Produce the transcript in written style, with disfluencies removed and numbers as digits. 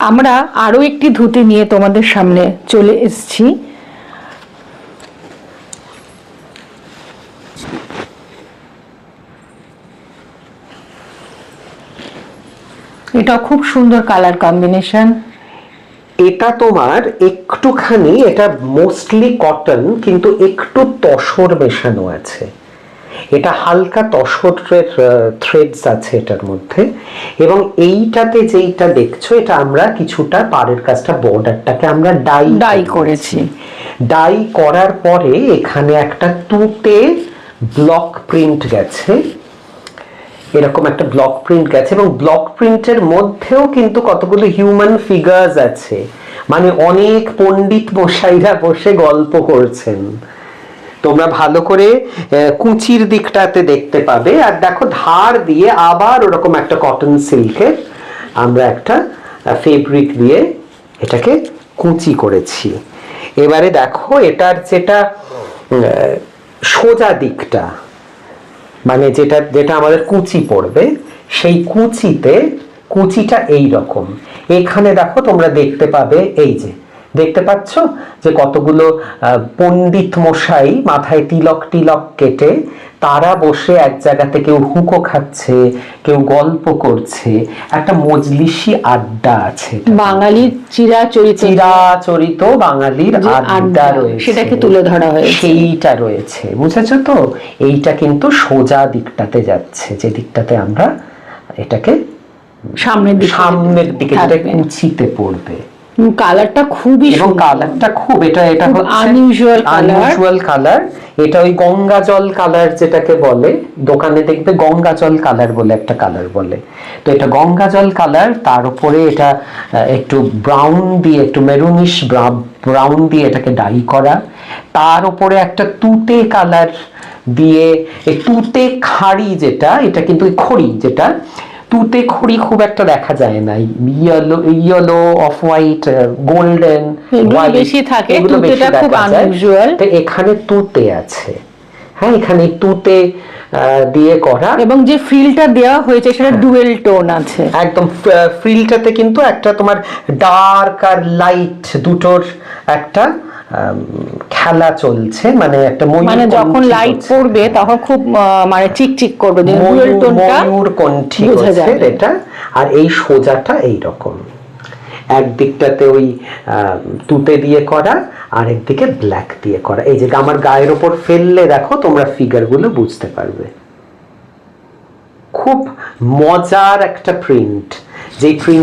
আমরা আরো একটি ধুতি নিয়ে তোমাদের সামনে চলে এসেছি। এটা খুব সুন্দর কালার কম্বিনেশন। এটা তোমার একটুখানি, এটা মোস্টলি কটন কিন্তু একটু তসর মেশানো আছে। এটা হালকা তসরের থ্রেডস আছে এটার মধ্যে। এবং এইটাতে যেইটা দেখছো, এটা আমরা কিছুটা পাড়ের কাজটা, বর্ডারটাকে আমরা ডাই করেছি। ডাই করার পরে এখানে একটা তুতে ব্লক প্রিন্ট গেছে, এরকম একটা ব্লক প্রিন্ট গেছে। এবং ব্লক প্রিন্টের মধ্যেও কিন্তু কতগুলো হিউম্যান ফিগার্স আছে, মানে অনেক পণ্ডিত মশাইরা বসে গল্প করছেন। তোমরা ভালো করে কুচির দিকটাতে দেখতে পাবে। আর দেখো ধার দিয়ে আবার ওরকম একটা কটন সিল্কের আমরা একটা ফেব্রিক দিয়ে এটাকে কুচি করেছি। এবারে দেখো এটার যেটা সোজা দিকটা, মানে যেটা যেটা আমাদের কুচি পড়বে, সেই কুচিটা এই রকম। এখানে দেখো তোমরা দেখতে পাবে, এই যে দেখতে পাচ্ছ যে কতগুলো পণ্ডিত মশাই মাথায় তিলক কেটে তারা বসে এক জায়গাতে, কেউ হুকো খাচ্ছে, কেউ গল্প করছে, একটা মজলিসি আড্ডা আছে। বাঙালির চিরাচরিত বাঙালির আড্ডা রয়েছে, সেটাকে তুলে ধরা হয়েছে, সেইটা রয়েছে। বুঝেছো তো? এইটা কিন্তু সোজা দিকটাতে যাচ্ছে, যে দিকটাতে আমরা এটাকে সামনের দিকে যেটা কুচিতে পড়বে। কালারটা খুবই এবং কালারটা খুব, এটা হচ্ছে আনইউজুয়াল কালার। এটা ওই গঙ্গা জল কালার যেটাকে বলে, দোকানে দেখবে গঙ্গা জল কালার বলে একটা কালার বলে। তো এটা গঙ্গা জল কালার, তার উপরে এটা একটু ব্রাউন দিয়ে, একটু মেরুনিশ ব্রাউন দিয়ে এটাকে ডাই করা, তার উপরে একটা তুতে কালার দিয়ে, এই তুতে খাড়ি যেটা, এটা কিন্তু খড়ি, যেটা তুতে খড়ি খুব একটা দেখা যায় না, ইয়েলো অফ হোয়াইট গোল্ডেন বেশি থাকে, তুতেটা খুব আনইউজুয়াল। তো এখানে তুতে আছে, হ্যাঁ, এখানে তুতে দিয়ে করা। এবং যে ফ্রিলটা দেওয়া হয়েছে সেটা ডুয়েল টোন আছে একদম। ফ্রিলটাতে কিন্তু একটা তোমার ডার্ক আর লাইট দুটোর একটা খেলা চলছে, মানে একটা মানে যখন লাইট পড়বে তখন খুব মানে চিকচিক করবে, ডুয়েল টোনটা ময়ূর কণ্ঠী এটা। আর এই সোজাটা এই রকম, একদিকটাতে ওই তুতে দিয়ে করা, আর একদিকে ব্ল্যাক দিয়ে করা। এই যে আমার গায়ের ওপর ফেললে দেখো তোমরা ফিগারগুলো বুঝতে পারবে। খুব মজার একটা প্রিন্ট, যে প্রিন্ট